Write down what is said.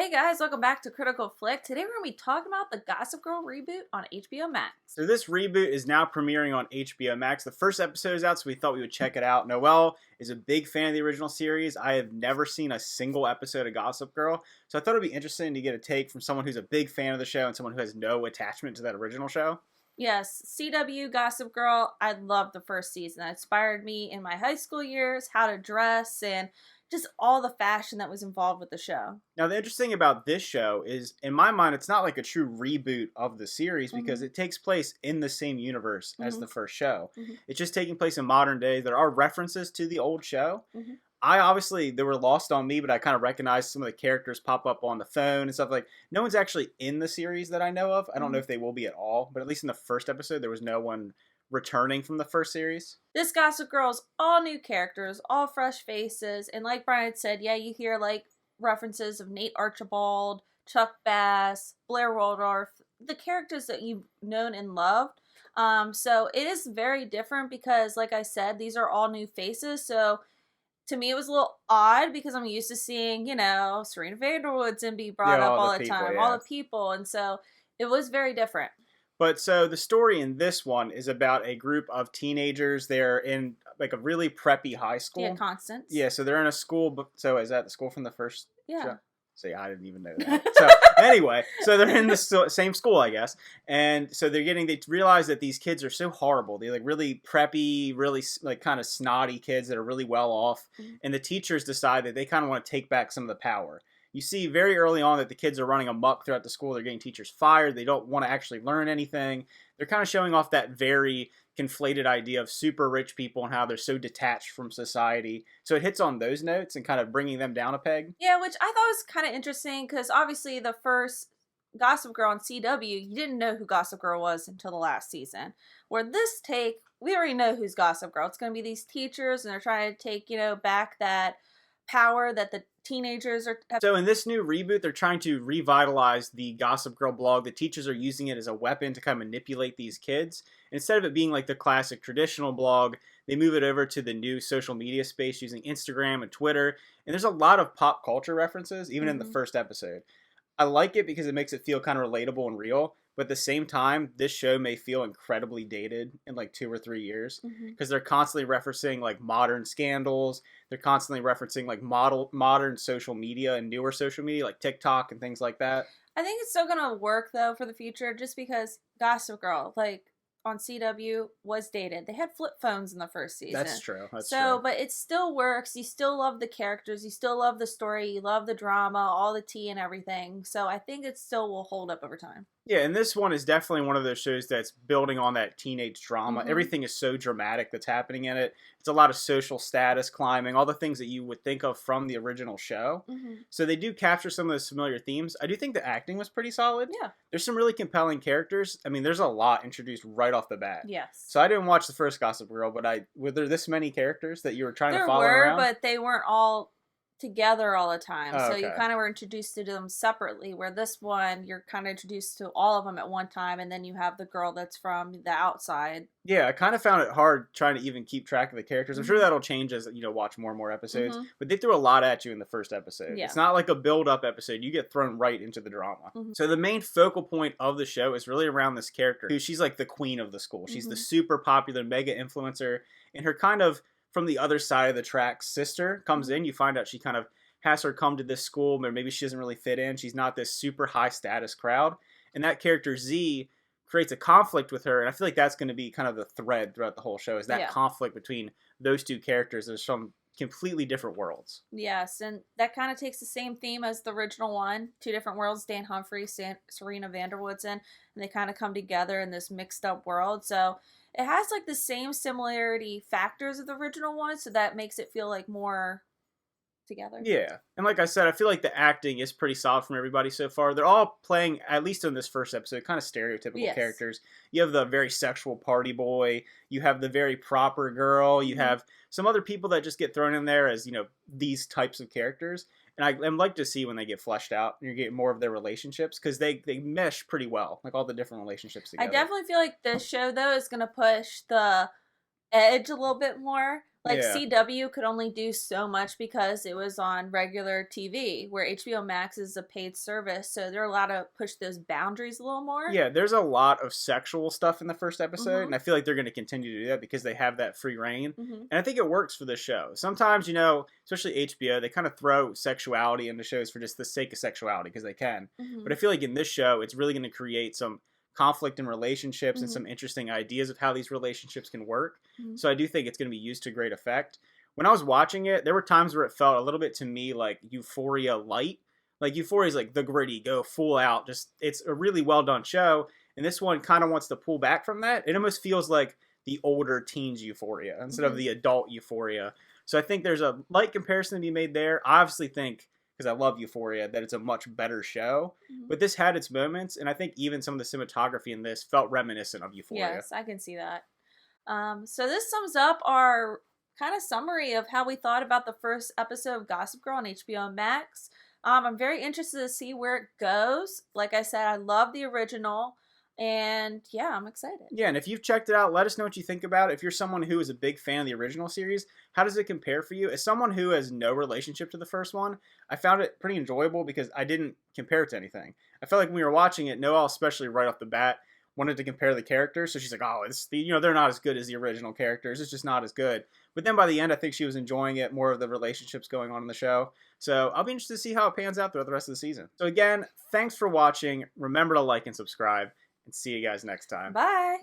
Hey guys, welcome back to Critical Flick. Today we're going to be talking about the Gossip Girl reboot on HBO Max. So this reboot is now premiering on HBO Max. The first episode is out, so we thought we would check it out. Noelle is a big fan of the original series. I have never seen a single episode of Gossip Girl, so I thought it would be interesting to get a take from someone who's a big fan of the show and someone who has no attachment to that original show. Yes, CW Gossip Girl, I loved the first season. It inspired me in my high school years, how to dress, and just all the fashion that was involved with the show. Now, the interesting thing about this show is, in my mind, it's not like a true reboot of the series because it takes place in the same universe as the first show. It's just taking place in modern day. There are references to the old show. They were lost on me, but I kind of recognized some of the characters pop up on the phone and stuff. Like, no one's actually in the series that I know of. I don't know if they will be at all, but at least in the first episode, there was no one returning from the first series. This Gossip Girl's all new characters, all fresh faces, and like Brian said, yeah, you hear like references of Nate Archibald, Chuck Bass, Blair Waldorf, the characters that you've known and loved. So it is very different because, like I said, these are all new faces. So to me, it was a little odd because I'm used to seeing, Serena Vanderwoodson be brought up all the time, all the people, and so it was very different. But so the story in this one is about a group of teenagers. They're in like a really preppy high school. Yeah, Constance. Yeah, so they're in a school. So is that the school from the first show? So yeah, I didn't even know that. So anyway, so they're in the same school, I guess. And so they realize that these kids are so horrible. They're like really preppy, really like kind of snotty kids that are really well off. And the teachers decide that they kind of want to take back some of the power. You see very early on that the kids are running amok throughout the school. They're getting teachers fired. They don't want to actually learn anything. They're kind of showing off that very conflated idea of super rich people and how they're so detached from society. So it hits on those notes and kind of bringing them down a peg. Yeah, which I thought was kind of interesting because obviously the first Gossip Girl on CW, you didn't know who Gossip Girl was until the last season. Where this take, we already know who's Gossip Girl. It's going to be these teachers and they're trying to take, back that power that the teenagers are. So in this new reboot, they're trying to revitalize the Gossip Girl blog. The teachers are using it as a weapon to kind of manipulate these kids. Instead of it being like the classic traditional blog, they move it over to the new social media space using Instagram and Twitter. And there's a lot of pop culture references, even in the first episode. I like it because it makes it feel kind of relatable and real. But at the same time, this show may feel incredibly dated in like 2 or 3 years because they're constantly referencing like modern scandals. They're constantly referencing like modern social media and newer social media like TikTok and things like that. I think it's still going to work though for the future just because Gossip Girl, like on CW, was dated. They had flip phones in the first season. That's true. That's true. But it still works. You still love the characters. You still love the story. You love the drama, all the tea and everything. So I think it still will hold up over time. Yeah, and this one is definitely one of those shows that's building on that teenage drama. Everything is so dramatic that's happening in it. It's a lot of social status climbing, all the things that you would think of from the original show. So they do capture some of those familiar themes. I do think the acting was pretty solid. Yeah. There's some really compelling characters. I mean, there's a lot introduced right off the bat. Yes. So I didn't watch the first Gossip Girl, but were there this many characters that you were trying to follow around? There were, but they weren't all together all the time. So you kind of were introduced to them separately, where this one, you're kind of introduced to all of them at one time, and then you have the girl that's from the outside. Yeah, I kind of found it hard trying to even keep track of the characters. I'm sure that'll change as, watch more and more episodes. But they threw a lot at you in the first episode. Yeah. It's not like a build-up episode. You get thrown right into the drama. So the main focal point of the show is really around this character, who she's like the queen of the school. She's the super popular mega influencer, and her kind of from the other side of the tracks sister comes in. You find out she kind of has her come to this school, but maybe she doesn't really fit in. She's not this super high status crowd. And that character Z creates a conflict with her. And I feel like that's going to be kind of the thread throughout the whole show, is that conflict between those two characters. There's some completely different worlds. Yes, and that kind of takes the same theme as the original one. 2 different worlds, Dan Humphrey, Serena Vanderwoodson, and they kind of come together in this mixed up world. So it has like the same similarity factors of the original one, so that makes it feel like more together. Yeah, and like I said, I feel like the acting is pretty solid from everybody so far. They're all playing, at least in this first episode, kind of stereotypical characters. You have the very sexual party boy, you have the very proper girl, you have some other people that just get thrown in there as, these types of characters. And I like to see when they get fleshed out and you get more of their relationships, because they mesh pretty well, like all the different relationships together. I definitely feel like this show, though, is going to push the edge a little bit more, Like Yeah. CW could only do so much because it was on regular TV, where HBO Max is a paid service, so they're allowed to push those boundaries a little more. Yeah, there's a lot of sexual stuff in the first episode, and I feel like they're going to continue to do that because they have that free reign. And I think it works for this show. Sometimes, you know, especially HBO, they kind of throw sexuality into shows for just the sake of sexuality because they can. But I feel like in this show, it's really going to create some conflict in relationships and some interesting ideas of how these relationships can work. So I do think it's going to be used to great effect. When I was watching it, there were times where it felt a little bit to me like Euphoria light. Like Euphoria is like the gritty, go full out. Just it's a really well done show, and this one kind of wants to pull back from that. It almost feels like the older teens Euphoria instead of the adult Euphoria. So I think there's a light comparison to be made there. I obviously think, because I love Euphoria, that it's a much better show. But this had its moments, and I think even some of the cinematography in this felt reminiscent of Euphoria. Yes, I can see that. So this sums up our kind of summary of how we thought about the first episode of Gossip Girl on HBO Max. I'm very interested to see where it goes. Like I said, I love the original. And yeah, I'm excited. Yeah, and if you've checked it out, let us know what you think about it. If you're someone who is a big fan of the original series, how does it compare for you? As someone who has no relationship to the first one, I found it pretty enjoyable because I didn't compare it to anything. I felt like when we were watching it, Noelle, especially right off the bat, wanted to compare the characters. So she's like, oh, they're not as good as the original characters. It's just not as good. But then by the end, I think she was enjoying it, more of the relationships going on in the show. So I'll be interested to see how it pans out throughout the rest of the season. So again, thanks for watching. Remember to like and subscribe. And see you guys next time. Bye.